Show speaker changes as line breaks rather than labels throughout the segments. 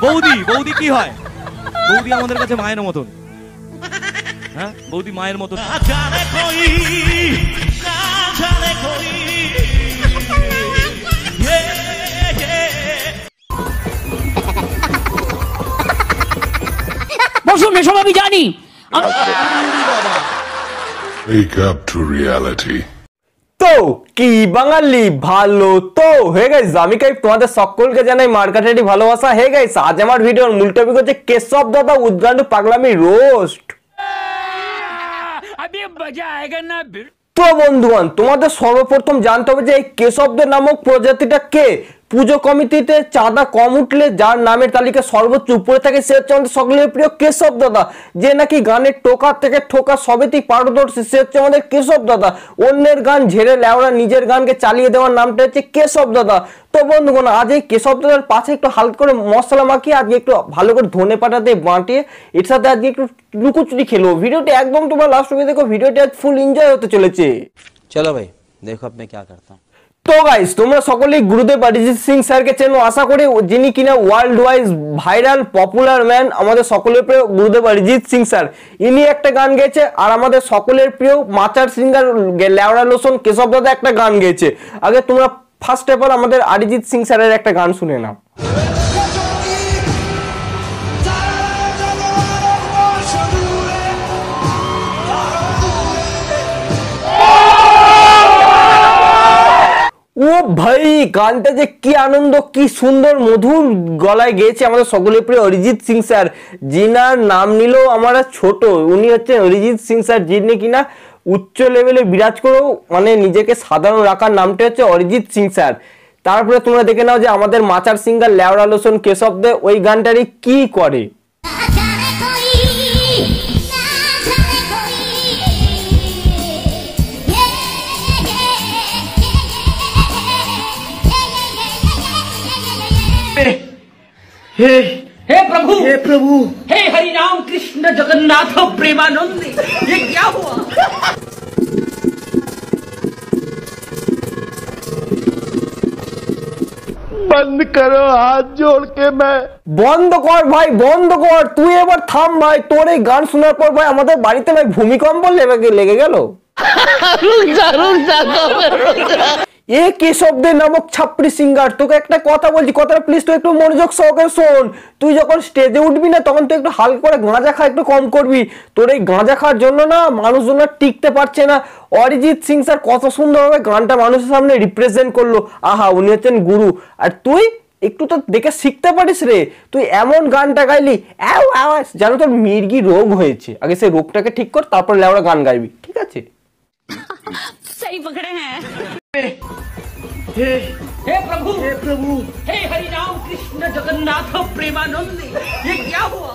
বৌদি বৌদি কি হয়? বৌদি আমাদের কাছে মায়ের মতন। হ্যাঁ, বৌদি মায়ের মতন।
বসুন, এসব আমি জানি।
Wake up to reality.
তো কি বাঙালি ভালো তো? হে গাইস, আমি কাই তোমাদের সকলকে জানাই মার্কেটেরই ভালোবাসা। হে গাইস, আজ আমার ভিডিওর মূল টপিক হচ্ছে কেশব দাদা উদ্গান্ডু পাগলামি রোস্ট। তো বন্ধুগণ, তোমাদের সর্বপ্রথম জানতে হবে যে এই কেশবদের নামক প্রজাতিটা কে। পুজো কমিটিতে চাঁদা কম উঠলে যার নামের তালিকা সর্বোচ্চ উপরে থাকে সে হচ্ছে আমাদের সকলের প্রিয় কেশব দাদা, যে নাকি গানের টোকা থেকে ঠোকা সবেতেই পারদর্শী, সে হচ্ছে আমাদের কেশব দাদা। অন্যের গান ঝেড়ে লেওড়া নিজের গানকে চালিয়ে দেওয়ার নামটা হচ্ছে কেশব দাদা। তো বন্ধুগণ, আজ এই কেশব দাদার পাশে একটু হালকা করে মশলা মাখিয়ে আজকে একটু ভালো করে ধনে পাতা দিয়ে বাটিয়ে এর সাথে আজকে একটু লুকোচুরি খেলো। ভিডিওটি একদম তোমরা লাস্ট অবধি দেখো, ভিডিওটি আজ ফুল এনজয় হতে চলেছে।
চলো ভাই, দেখো আপনি কি করতা।
তো গাইস, তোমরা সকলেই গুরুদেব অরিজিৎ সিং স্যারকে চেনো আশা করি, যিনি কিনা world wise viral popular man, আমাদের সকলের প্রিয় গুরুদেব অরিজিৎ সিং স্যার। ইনি একটা গান গেয়েছে, আর আমাদের সকলের প্রিয় মাচার সিঙ্গার লেওড়া লোসন কেশব দাদা একটা গান গেয়েছে। আগে তোমরা ফার্স্ট অফ অল আমাদের অরিজিৎ সিং স্যারের একটা গান শুনে নাও। ও ভাই, গানটা যে কি আনন্দ, কি সুন্দর মধুর গলায় গেয়েছে আমাদের সকলের প্রিয় অরিজিৎ সিং স্যার, যিনার নাম নিলেও আমরা ছোট। উনি হচ্ছেন অরিজিৎ সিং স্যার, যিনি কিনা উচ্চ লেভেলে বিরাজ করেও মানে নিজেকে সাধারণ রাখার নামটা হচ্ছে অরিজিৎ সিং স্যার। তারপরে তোমরা দেখে নাও যে আমাদের মাচার সিঙ্গার লেওড়া লোসন কেশব দে ওই গানটারই কি করে।
हे प्रभु, हे प्रभु, हे हरि राम कृष्ण जगन्नाथ प्रेमानंद, ये क्या हुआ?
बंद करो हाथ जोड़ के। मैं
বন্ধ কর ভাই, বন্ধ কর, তুই এবার থাম ভাই। তোর এই গান শোনার পর ভাই আমাদের বাড়িতে ভাই ভূমিকম্প লেগে গেল। এ কেশবদের নামক ছাপড়ি সিঙ্গার, তোকে একটা কথা বলছি, কথাটা প্লিজ তুই একটু মনোযোগ সহকারে শোন। তুই যখন স্টেজে উঠবি না তখন তুই একটু হালকা করে গাঁজা খা, একটু কম করবি। তোর এই গাঁজা খাওয়ার জন্য না মানুষজন টিকতে পারছে না। অরিজিৎ সিং স্যার কত সুন্দরভাবে গানটা মানুষের সামনে রিপ্রেজেন্ট করলো। আহা, উনি হচ্ছেন গুরু। আর তুই একটু তো দেখে শিখতে পারিস রে। তুই এমন গানটা গাইলি যেন তোর মির্গি রোগ হয়েছে। আগে সেই রোগটাকে ঠিক কর, তারপর লেওড়া গান গাইবি, ঠিক আছে?
सही पकड़े हैं। हे प्रभु, हे प्रभु, हे हरि राम कृष्ण जगन्नाथ प्रेमानंद, ये क्या हुआ?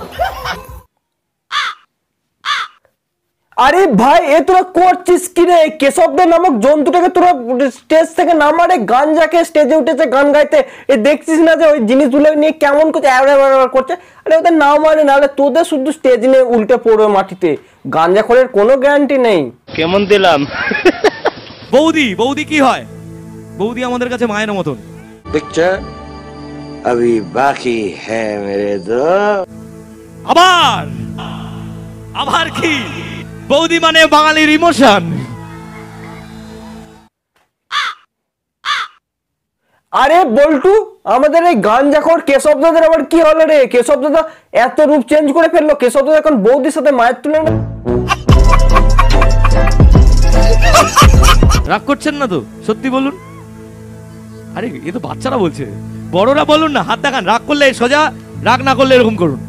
আরে ভাই, এ তোরা করছিস কি রে? কেশবদের নামক জন্তুটাকে তোরা স্টেজ থেকে নামারে গাঞ্জাকে স্টেজে উঠেছে গান গাইতে, এ দেখছিস না যে ওই জিনিসগুলো নিয়ে কেমন করছে, করছে। আরে ওদের নাও মানে, নাহলে তোদের শুধু স্টেজ নিয়ে উল্টে পড়বে মাটিতে। গাঞ্জাখোরের কোনো গ্যারান্টি নেই।
কেমন দিলাম?
বৌদি বৌদি কি হয়? বৌদি আমাদের কাছে মায়ের মতন।
पिक्चर अभी बाकी है मेरे दोस्त।
আবার আবার কি? বৌদি মানে বাঙালির ইমোশন।
আরে বল্টু, আমাদের এই গাঞ্জাখোর কেশব দাদার আবার কি হলো রে? কেশব দাদা এত রূপ চেঞ্জ করে ফেললো। কেশব দাদা এখন বৌদির সাথে মায়ের তুলনা।
রাগ করছেন না তো? সত্যি বলুন। আরে এ তো বাচ্চারা বলছে, বড়রা বলুন না। হাত দেখান, রাগ করলে সোজা, রাগ না করলে এরকম করুন।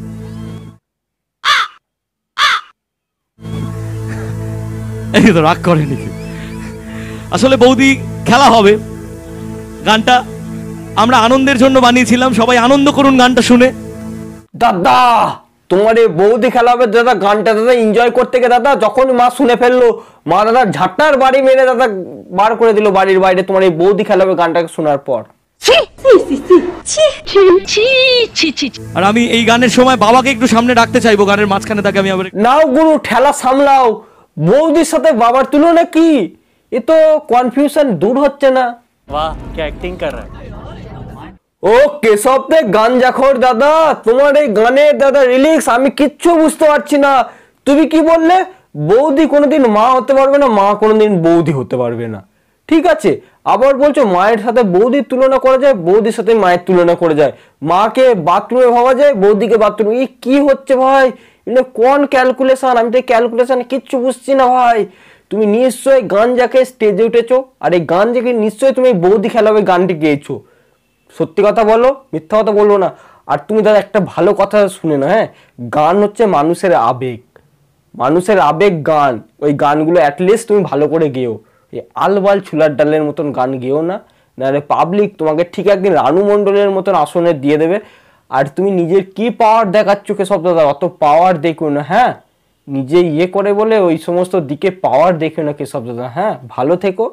এই তো রাগ করেনি। আসলে বৌদি খেলা হবে, গানটা আমরা আনন্দের জন্য বানিয়েছিলাম। সবাই আনন্দ করুন গানটা শুনে।
দাদা, তোমার এই বৌদি খেলা হবে দাদা, গানটা দাদা এনজয় করতে গিয়ে দাদা যখন মা শুনে ফেললো, মা দাদা ঝাঁটার বাড়ি মেরে দাদা বার করে দিল বাড়ির বাইরে। তোমার এই বৌদি খেলা হবে গানটাকে শোনার পর।
আর আমি এই গানের সময় বাবাকে একটু সামনে রাখতে চাইবো, গানের মাঝখানে তাকে আমি আবার।
নাও গুরু, ঠেলা সামলাও। বৌদির সাথে বাবার তুলনা কি? এ তো কনফিউশন দূর হচ্ছে না।
वाह, क्या एक्टिंग कर रहा है।
ও কেশবদের গাঞ্জাখোর দাদা, তোমার এই গানের দাদা রিলিক্স আমি কিচ্ছু বুঝতে পারছি না। তুমি কি বললে? বৌদি কোনোদিন মা হতে পারবে না, মা কোনোদিন বৌদি হতে পারবে না। ঠিক আছে, আবার বলছো মায়ের সাথে বৌদির তুলনা করা যায়, বৌদির সাথে মায়ের তুলনা করা যায়, মাকে বাথরুমে ভাবা যায়, বৌদিকে বাথরুমে। এই কি হচ্ছে ভাই? এটা কোন ক্যালকুলেশন? আমি তো ক্যালকুলেশন কিচ্ছু বুঝছি না ভাই। তুমি নিশ্চয়ই গাঞ্জাকে স্টেজে উঠেছো, আর এই গাঞ্জাকে নিশ্চয়ই তুমি বৌদি খেলাবে গানটি গেয়েছো। সত্যি কথা বলো, মিথ্যা কথা বলবো না। আর তুমি দাদা একটা ভালো কথা শুনে না, হ্যাঁ, গান হচ্ছে মানুষের আবেগ, মানুষের আবেগ গান। ওই গানগুলো অ্যাটলিস্ট তুমি ভালো করে গেও, এই আলবাল ছুলার ডালের মতন গান গেও না, নাহলে পাবলিক তোমাকে ঠিক একদিন রানু মণ্ডলের মতন আসনে দিয়ে দেবে। আর তুমি নিজের কি পাওয়ার দেখাচ্ছ কেশব দাদা, অত পাওয়ার দেখো না, হ্যাঁ, নিজে ইয়ে করে বলে ওই সমস্ত দিকে পাওয়ার দেখো না কেশব দাদা। হ্যাঁ, ভালো থেকো।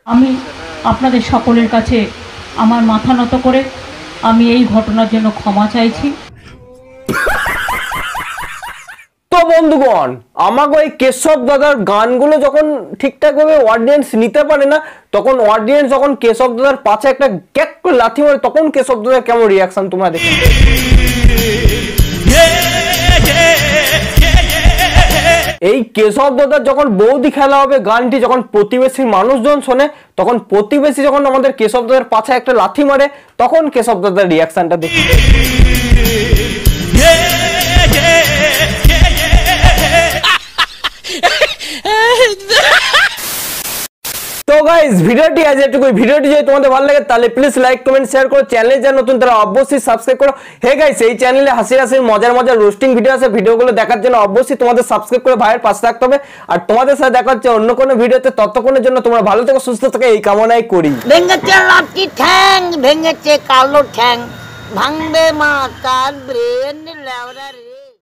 আমি আপনাদের সকলের কাছে আমার মাথা নত করে আমি এই ঘটনার জন্য ক্ষমা চাইছি।
তো বন্ধুগণ, আমাকে ওই কেশব দাদার গানগুলো যখন ঠিকঠাক ভাবে অডিয়েন্স নিতে পারে না, তখন অডিয়েন্স যখন কেশব দাদার পাছে একটা ক্যাক করে লাথি মারে, তখন কেশব দাদার কেমন রিয়াকশন তোমরা দেখো। এই কেশব দাদার যখন বৌদি খেলা হবে গানটি যখন প্রতিবেশীর মানুষজন শোনে, তখন প্রতিবেশী যখন আমাদের কেশব দাদার পাছে একটা লাথি মারে, তখন কেশব দাদার রিয়াকশনটা দেখি। তো গাইস, ভিডিওটি আজ এটুকু। ভিডিওটি যদি তোমাদের ভালো লাগে তাহলে প্লিজ লাইক কমেন্ট শেয়ার করো। চ্যানেলে যারা নতুন তারা অবশ্যই সাবস্ক্রাইব করো। হে গাইস, এই চ্যানেলে হাসির মজার মজার রোস্টিং ভিডিও আছে, ভিডিওগুলো দেখার জন্য অবশ্যই তোমাদের সাবস্ক্রাইব করে ভাইয়ের পাশে থাকতে হবে। আর তোমাদের সাথে দেখা হচ্ছে অন্য কোনো ভিডিওতে, ততক্ষণের জন্য তোমরা ভালো থেকো, সুস্থ থেকো, এই কামনাই করি।
ভেঙেছে লাঠি ঠ্যাং, ভেঙেছে কালো ঠ্যাং, ভাঙবে মা কার ব্রেন লেওরা রে।